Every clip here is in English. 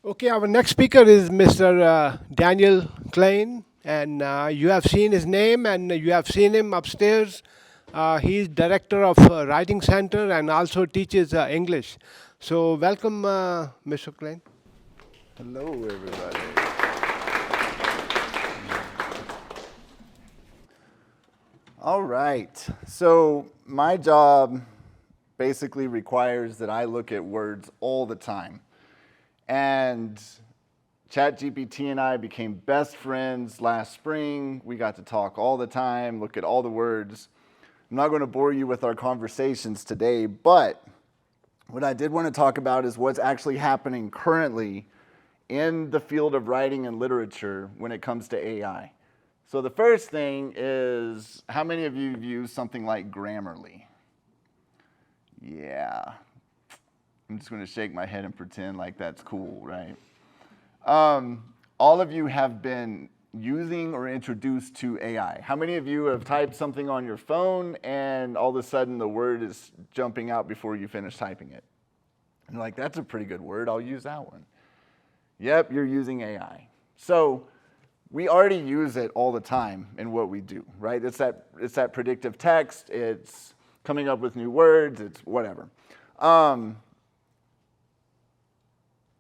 Okay, our next speaker is Mr. Daniel Klaehn, and you have seen his name and you have seen him upstairs. He's director of Writing Center and also teaches English. So welcome, Mr. Klaehn. Hello, everybody. All right. So my job basically requires that I look at words all the time. And ChatGPT and I became best friends last spring. We got to talk all the time, look at all the words. I'm not going to bore you with our conversations today, but what I did want to talk about is what's actually happening currently in the field of writing and literature when it comes to AI. So the first thing is, how many of you have used something like Grammarly? Yeah. I'm just going to shake my head and pretend like that's cool, right? All of you have been using or introduced to AI. How many of you have typed something on your phone and all of a sudden the word is jumping out before you finish typing it? And you're like, that's a pretty good word, I'll use that one. Yep, you're using AI. So we already use it all the time in what we do, right? It's that predictive text, it's coming up with new words, it's whatever.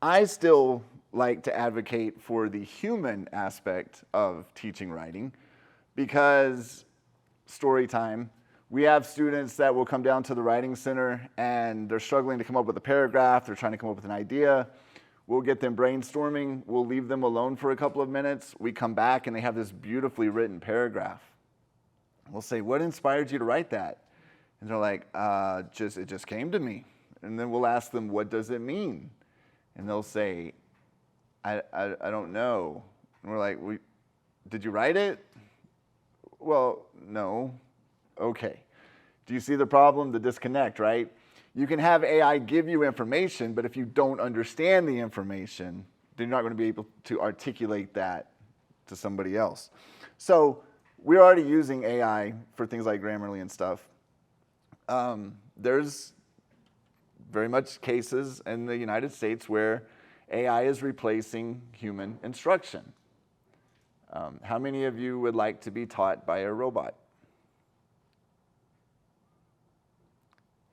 I still like to advocate for the human aspect of teaching writing because story time, we have students that will come down to the writing center and they're struggling to come up with a paragraph, they're trying to come up with an idea. We'll get them brainstorming, we'll leave them alone for a couple of minutes, we come back and they have this beautifully written paragraph. We'll say, what inspired you to write that? And they're like, it just came to me. And then we'll ask them, what does it mean? And they'll say, I don't know. And we're like, did you write it? Well, no. Okay. Do you see the problem? The disconnect, right? You can have AI give you information, but if you don't understand the information, then you're not going to be able to articulate that to somebody else. So we're already using AI for things like Grammarly and stuff. There's very much cases in the United States where AI is replacing human instruction. How many of you would like to be taught by a robot?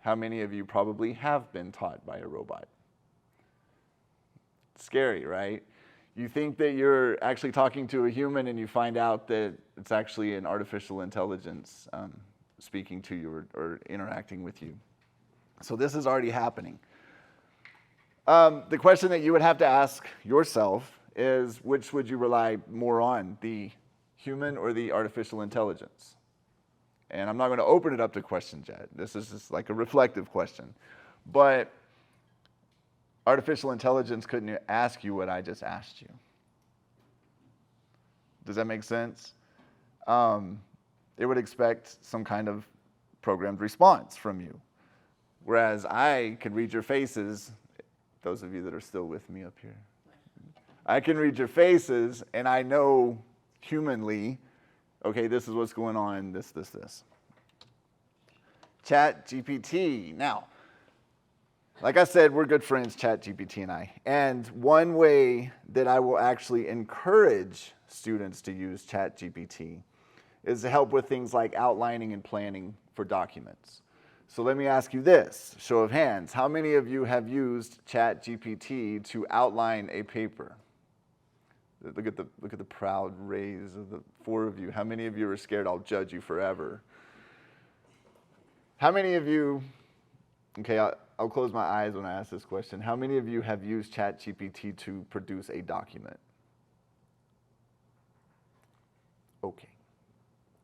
How many of you probably have been taught by a robot? Scary, right? You think that you're actually talking to a human and you find out that it's actually an artificial intelligence speaking to you or interacting with you. So this is already happening. The question that you would have to ask yourself is, which would you rely more on, the human or the artificial intelligence? And I'm not going to open it up to questions yet. This is just like a reflective question. But artificial intelligence couldn't ask you what I just asked you. Does that make sense? It would expect some kind of programmed response from you. Whereas I can read your faces, those of you that are still with me up here. I can read your faces and I know humanly, okay, this is what's going on, this. ChatGPT. Now, like I said, we're good friends, ChatGPT and I. And one way that I will actually encourage students to use ChatGPT is to help with things like outlining and planning for documents. So let me ask you this, show of hands. How many of you have used ChatGPT to outline a paper? Look at the proud raise of the four of you. How many of you are scared I'll judge you forever? How many of you, okay, I'll close my eyes when I ask this question. How many of you have used ChatGPT to produce a document? Okay.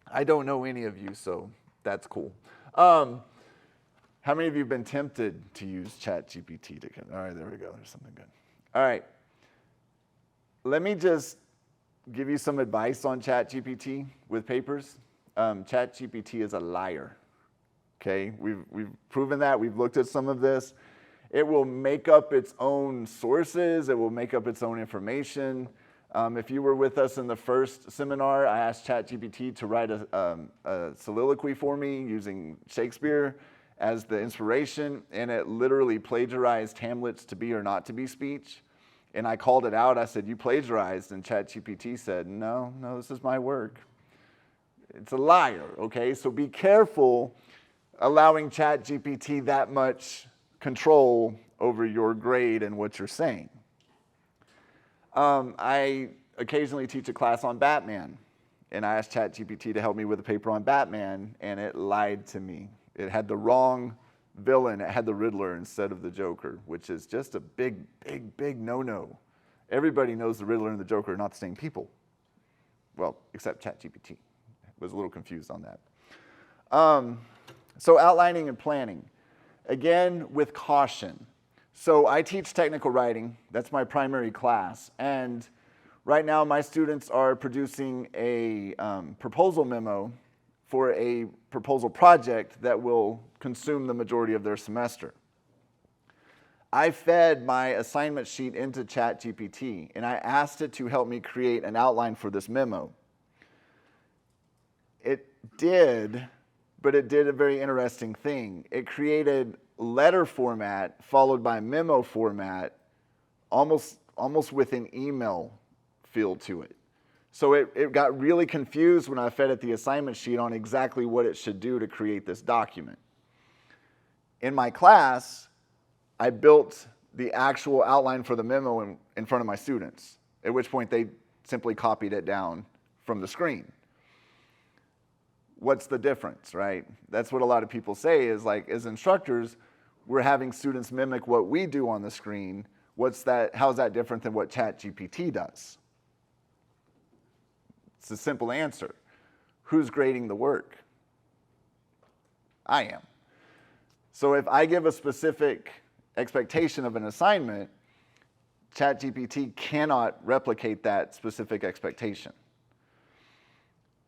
I don't know any of you, so that's cool. How many of you have been tempted to use ChatGPT to, all right, there we go, there's something good. All right. Let me just give you some advice on ChatGPT with papers. ChatGPT is a liar. Okay, we've proven that. We've looked at some of this. It will make up its own sources. It will make up its own information. If you were with us in the first seminar, I asked ChatGPT to write a soliloquy for me using Shakespeare as the inspiration, and it literally plagiarized Hamlet's to be or not to be speech. And I called it out. I said, you plagiarized. And ChatGPT said, no, this is my work. It's a liar, okay? So be careful allowing ChatGPT that much control over your grade and what you're saying. I occasionally teach a class on Batman, and I asked ChatGPT to help me with a paper on Batman, and it lied to me. It had the wrong villain. It had the Riddler instead of the Joker, which is just a big, big, big no-no. Everybody knows the Riddler and the Joker are not the same people. Well, except ChatGPT. Was a little confused on that. So outlining and planning. Again, with caution. So I teach technical writing. That's my primary class. And right now, my students are producing a proposal memo for a proposal project that will consume the majority of their semester. I fed my assignment sheet into ChatGPT, and I asked it to help me create an outline for this memo. It did, but it did a very interesting thing. It created letter format followed by memo format, almost with an email feel to it. So it got really confused when I fed it the assignment sheet on exactly what it should do to create this document. In my class, I built the actual outline for the memo in front of my students, at which point they simply copied it down from the screen. What's the difference, right? That's what a lot of people say is like, as instructors, we're having students mimic what we do on the screen. How's that different than what ChatGPT does? It's a simple answer. Who's grading the work? I am. So if I give a specific expectation of an assignment, ChatGPT cannot replicate that specific expectation.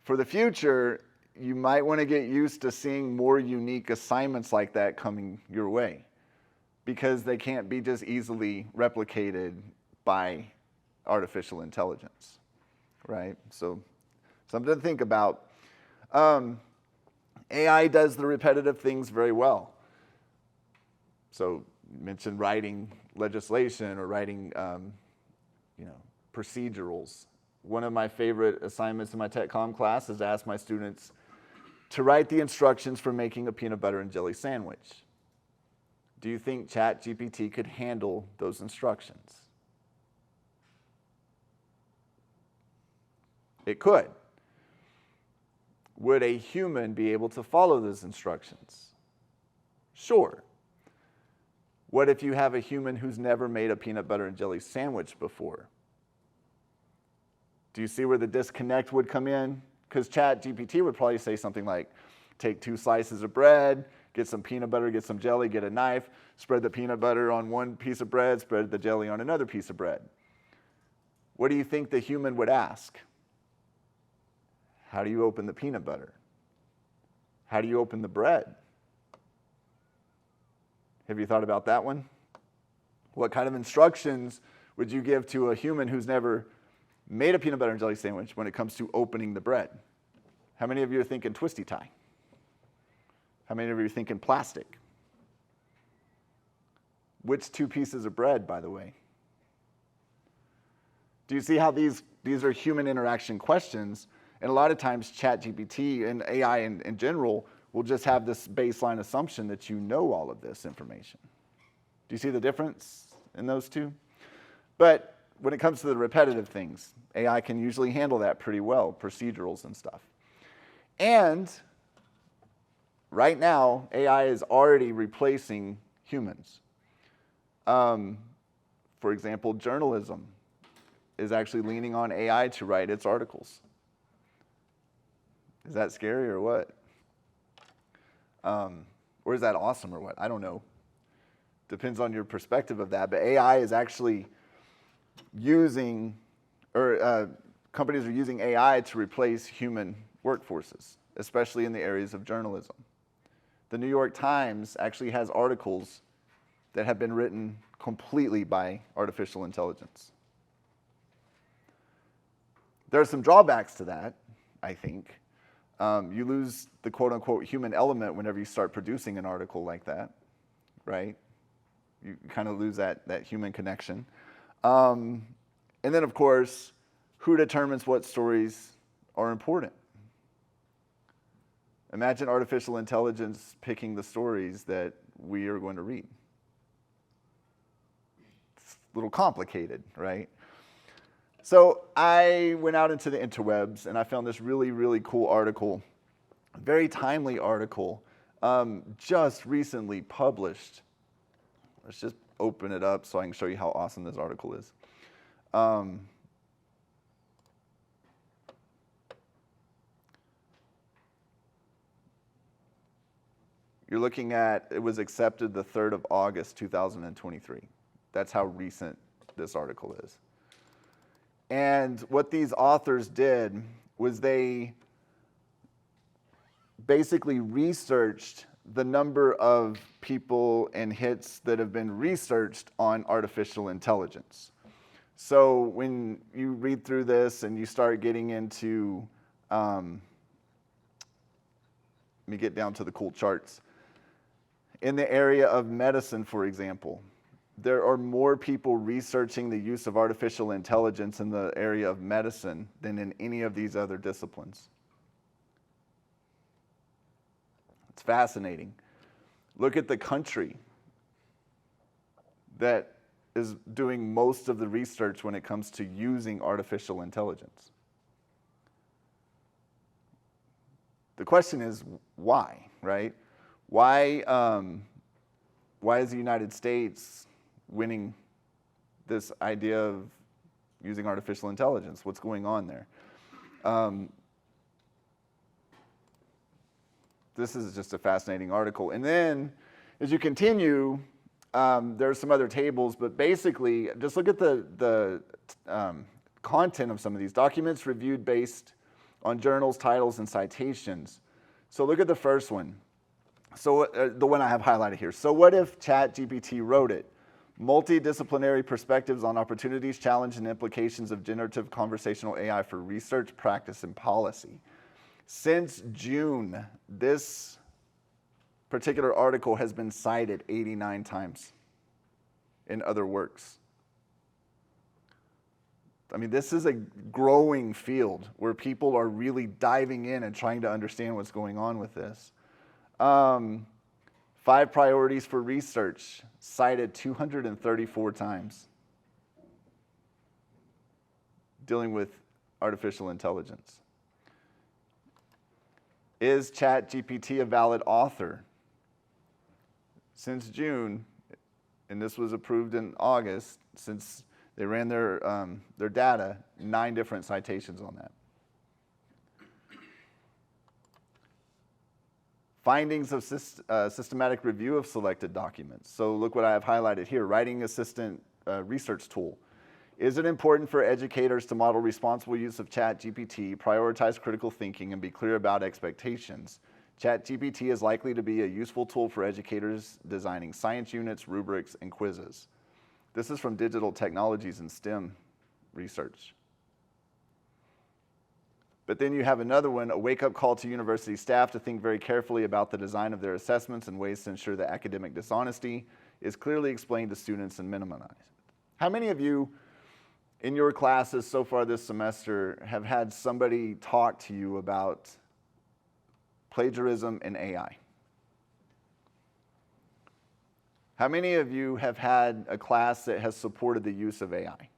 For the future, you might want to get used to seeing more unique assignments like that coming your way, because they can't be just easily replicated by artificial intelligence, right? So something to think about. AI does the repetitive things very well. So mention writing legislation or writing procedurals. One of my favorite assignments in my Tech Comm class is to ask my students to write the instructions for making a peanut butter and jelly sandwich. Do you think ChatGPT could handle those instructions? It could. Would a human be able to follow those instructions? Sure. What if you have a human who's never made a peanut butter and jelly sandwich before? Do you see where the disconnect would come in? Because ChatGPT would probably say something like, take 2 slices of bread, get some peanut butter, get some jelly, get a knife, spread the peanut butter on one piece of bread, spread the jelly on another piece of bread. What do you think the human would ask? How do you open the peanut butter? How do you open the bread? Have you thought about that one? What kind of instructions would you give to a human who's never made a peanut butter and jelly sandwich when it comes to opening the bread? How many of you are thinking twisty tie? How many of you are thinking plastic? Which 2 pieces of bread, by the way? Do you see how these are human interaction questions? And a lot of times ChatGPT and AI in general will just have this baseline assumption that you know all of this information. Do you see the difference in those two? But when it comes to the repetitive things, AI can usually handle that pretty well, procedurals and stuff. And right now, AI is already replacing humans. For example, journalism is actually leaning on AI to write its articles. Is that scary or what? Or is that awesome or what? I don't know. Depends on your perspective of that. But AI is actually using, companies are using AI to replace human workforces, especially in the areas of journalism. The New York Times actually has articles that have been written completely by artificial intelligence. There are some drawbacks to that, I think. You lose the quote-unquote human element whenever you start producing an article like that, right? You kind of lose that human connection. And then, of course, who determines what stories are important? Imagine artificial intelligence picking the stories that we are going to read. It's a little complicated, right? So I went out into the interwebs and I found this really, really cool article, a very timely article, just recently published. Let's just open it up so I can show you how awesome this article is. You're looking at, it was accepted the 3rd of August, 2023. That's how recent this article is. And what these authors did was they basically researched the number of people and hits that have been researched on artificial intelligence. So when you read through this and you start getting into, let me get down to the cool charts. In the area of medicine, for example, there are more people researching the use of artificial intelligence in the area of medicine than in any of these other disciplines. It's fascinating. Look at the country that is doing most of the research when it comes to using artificial intelligence. The question is why, right? Why is the United States winning this idea of using artificial intelligence? What's going on there? This is just a fascinating article. And then, as you continue, there are some other tables, but basically, just look at the content of some of these documents reviewed based on journals, titles, and citations. So look at the first one. So the one I have highlighted here. So what if ChatGPT wrote it? Multidisciplinary perspectives on opportunities, challenge, and implications of generative conversational AI for research, practice, and policy. Since June, this particular article has been cited 89 times in other works. I mean, this is a growing field where people are really diving in and trying to understand what's going on with this. 5 priorities for research, cited 234 times, dealing with artificial intelligence. Is ChatGPT a valid author? Since June, and this was approved in August, since they ran their data, 9 different citations on that. Findings of systematic review of selected documents. So look what I have highlighted here, writing assistant research tool. Is it important for educators to model responsible use of ChatGPT, prioritize critical thinking, and be clear about expectations? ChatGPT is likely to be a useful tool for educators designing science units, rubrics, and quizzes. This is from Digital Technologies and STEM research. But then you have another one, a wake-up call to university staff to think very carefully about the design of their assessments and ways to ensure that academic dishonesty is clearly explained to students and minimized. How many of you in your classes so far this semester have had somebody talk to you about plagiarism and AI? How many of you have had a class that has supported the use of AI?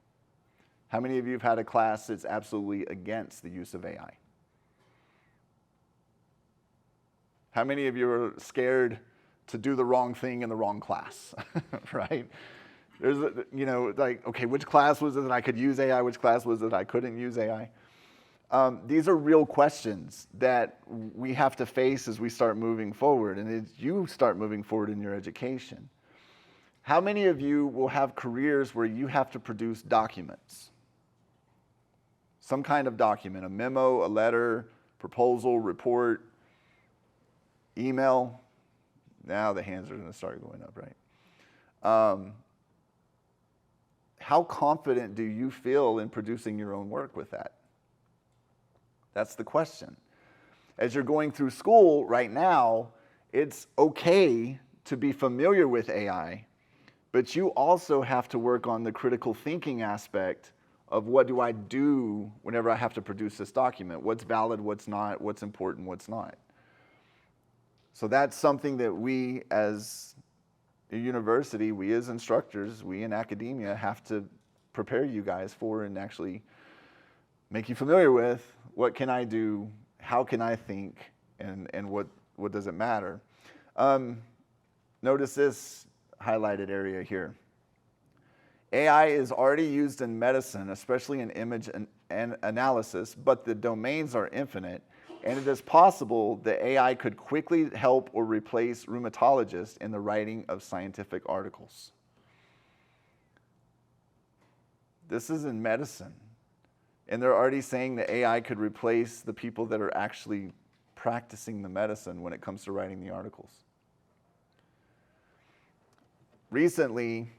How many of you have had a class that's absolutely against the use of AI? How many of you are scared to do the wrong thing in the wrong class, right? There's, like, okay, which class was it that I could use AI? Which class was it I couldn't use AI? These are real questions that we have to face as we start moving forward, and as you start moving forward in your education. How many of you will have careers where you have to produce documents? Some kind of document, a memo, a letter, proposal, report, email. Now the hands are going to start going up, right? How confident do you feel in producing your own work with that? That's the question. As you're going through school right now, it's okay to be familiar with AI, But you also have to work on the critical thinking aspect of what do I do whenever I have to produce this document? What's valid, what's not, what's important, what's not. So that's something that we as a university, we as instructors, we in academia have to prepare you guys for and actually make you familiar with. What can I do? How can I think? And what does it matter? Notice this highlighted area here. AI is already used in medicine, especially in image and analysis, but the domains are infinite, and it is possible that AI could quickly help or replace rheumatologists in the writing of scientific articles. This is in medicine, and they're already saying that AI could replace the people that are actually practicing the medicine when it comes to writing the articles. Recently,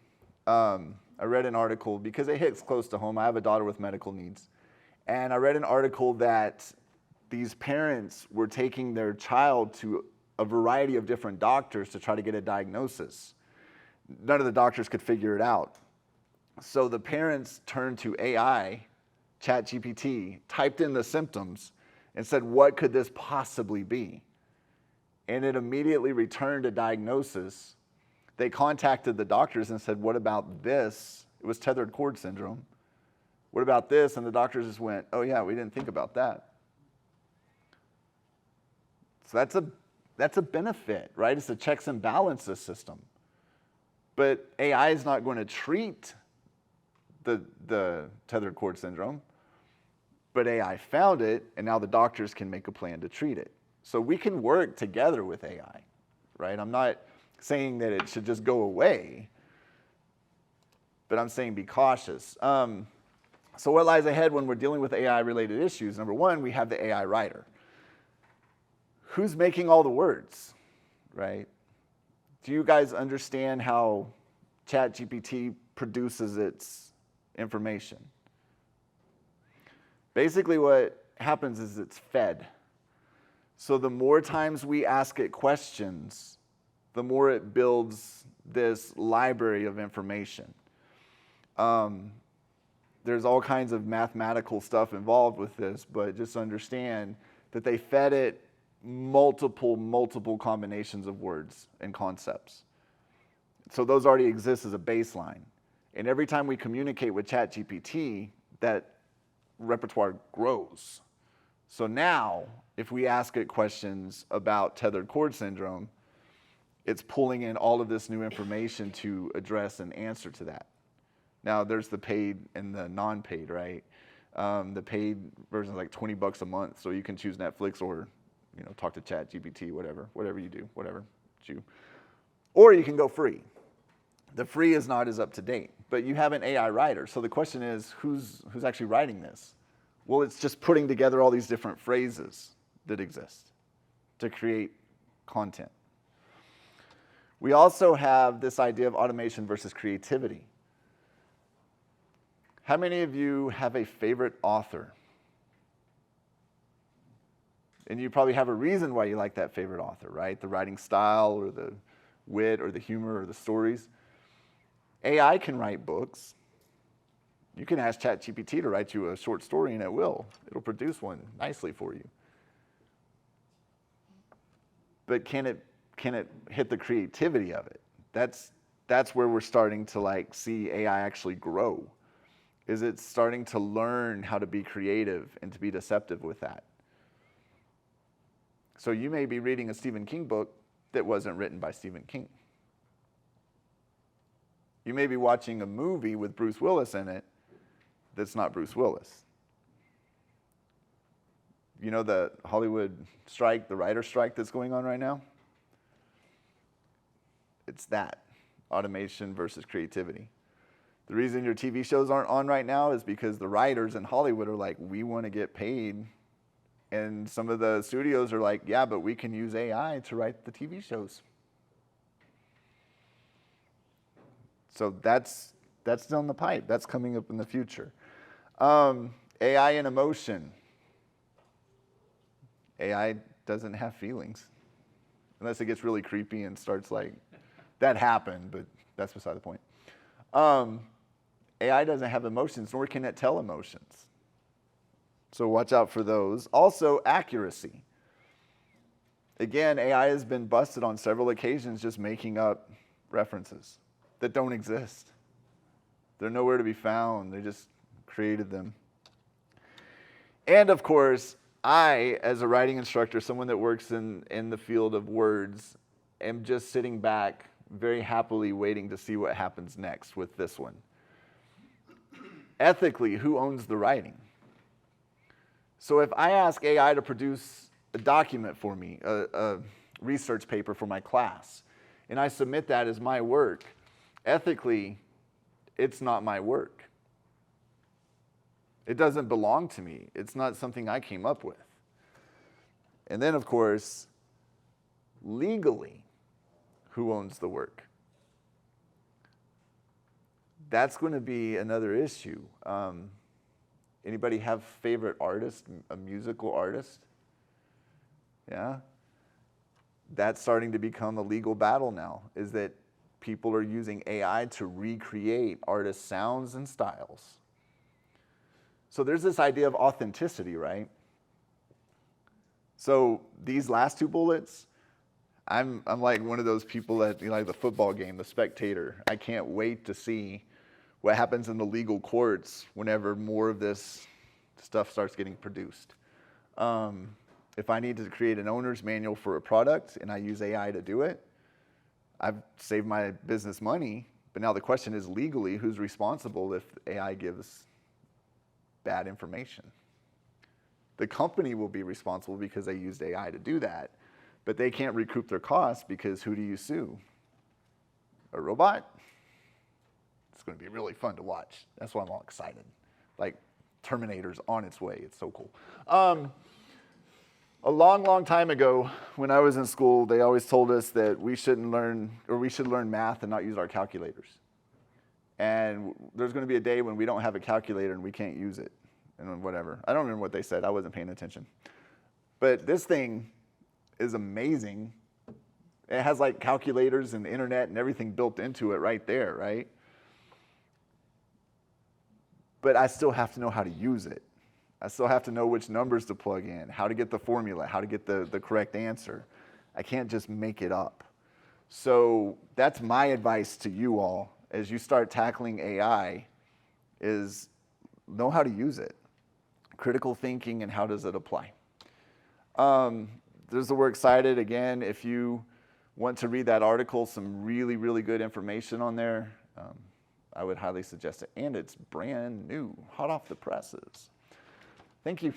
I read an article, because it hits close to home. I have a daughter with medical needs. And I read an article that these parents were taking their child to a variety of different doctors to try to get a diagnosis. None of the doctors could figure it out. So the parents turned to AI, ChatGPT, typed in the symptoms, and said, what could this possibly be? And it immediately returned a diagnosis. They contacted the doctors and said, what about this? It was tethered cord syndrome. What about this? And the doctors just went, oh yeah, we didn't think about that. So that's a benefit, right? It's a checks and balances system. But AI is not going to treat the tethered cord syndrome, but AI found it, and now the doctors can make a plan to treat it. So we can work together with AI, right? I'm not saying that it should just go away, but I'm saying be cautious. So what lies ahead when we're dealing with AI-related issues? Number one, we have the AI writer. Who's making all the words, right? Do you guys understand how ChatGPT produces its information? Basically what happens is it's fed. So the more times we ask it questions, the more it builds this library of information. There's all kinds of mathematical stuff involved with this, but just understand that they fed it multiple combinations of words and concepts. So those already exist as a baseline. And every time we communicate with ChatGPT, that repertoire grows. So now, if we ask it questions about tethered cord syndrome, it's pulling in all of this new information to address and answer to that. Now, there's the paid and the non-paid, right? The paid version is like $20 a month, so you can choose Netflix or talk to ChatGPT, whatever you do, whatever you. Or you can go free. The free is not as up to date, but you have an AI writer. So the question is, who's actually writing this? Well, it's just putting together all these different phrases that exist to create content. We also have this idea of automation versus creativity. How many of you have a favorite author? And you probably have a reason why you like that favorite author, right? The writing style or the wit or the humor or the stories. AI can write books. You can ask ChatGPT to write you a short story and it will. It'll produce one nicely for you. But can it hit the creativity of it? That's where we're starting to see AI actually grow. Is it starting to learn how to be creative and to be deceptive with that? So you may be reading a Stephen King book that wasn't written by Stephen King. You may be watching a movie with Bruce Willis in it that's not Bruce Willis. You know the Hollywood strike, the writer strike that's going on right now? It's that, automation versus creativity. The reason your TV shows aren't on right now is because the writers in Hollywood are like, we want to get paid. And some of the studios are like, yeah, but we can use AI to write the TV shows. So that's down the pipe. That's coming up in the future. AI and emotion. AI doesn't have feelings. Unless it gets really creepy and starts that happened, but that's beside the point. AI doesn't have emotions, nor can it tell emotions. So watch out for those. Also, accuracy. Again, AI has been busted on several occasions just making up references that don't exist. They're nowhere to be found. They just created them. And of course, I, as a writing instructor, someone that works in the field of words, am just sitting back very happily waiting to see what happens next with this one. Ethically, who owns the writing? So if I ask AI to produce a document for me, a research paper for my class, and I submit that as my work, ethically, it's not my work. It doesn't belong to me. It's not something I came up with. And then, of course, legally, who owns the work? That's going to be another issue. Anybody have favorite artist, a musical artist? Yeah? That's starting to become a legal battle now, is that people are using AI to recreate artists' sounds and styles. So there's this idea of authenticity, right? So these last two bullets, I'm like one of those people at like the football game, the spectator. I can't wait to see what happens in the legal courts whenever more of this stuff starts getting produced. If I need to create an owner's manual for a product and I use AI to do it, I've saved my business money, but now the question is legally, who's responsible if AI gives bad information? The company will be responsible because they used AI to do that, but they can't recoup their costs because who do you sue? A robot? It's going to be really fun to watch. That's why I'm all excited. Like Terminator's on its way. It's so cool. A long, long time ago, when I was in school, they always told us that we shouldn't learn, or we should learn math and not use our calculators. And there's going to be a day when we don't have a calculator and we can't use it, and whatever. I don't remember what they said. I wasn't paying attention. But this thing is amazing. It has like calculators and the internet and everything built into it right there, right? But I still have to know how to use it. I still have to know which numbers to plug in, how to get the formula, how to get the correct answer. I can't just make it up. So that's my advice to you all as you start tackling AI is know how to use it. Critical thinking and how does it apply. There's the We're Excited. Again, if you want to read that article, some really, really good information on there. I would highly suggest it. And it's brand new, hot off the presses. Thank you.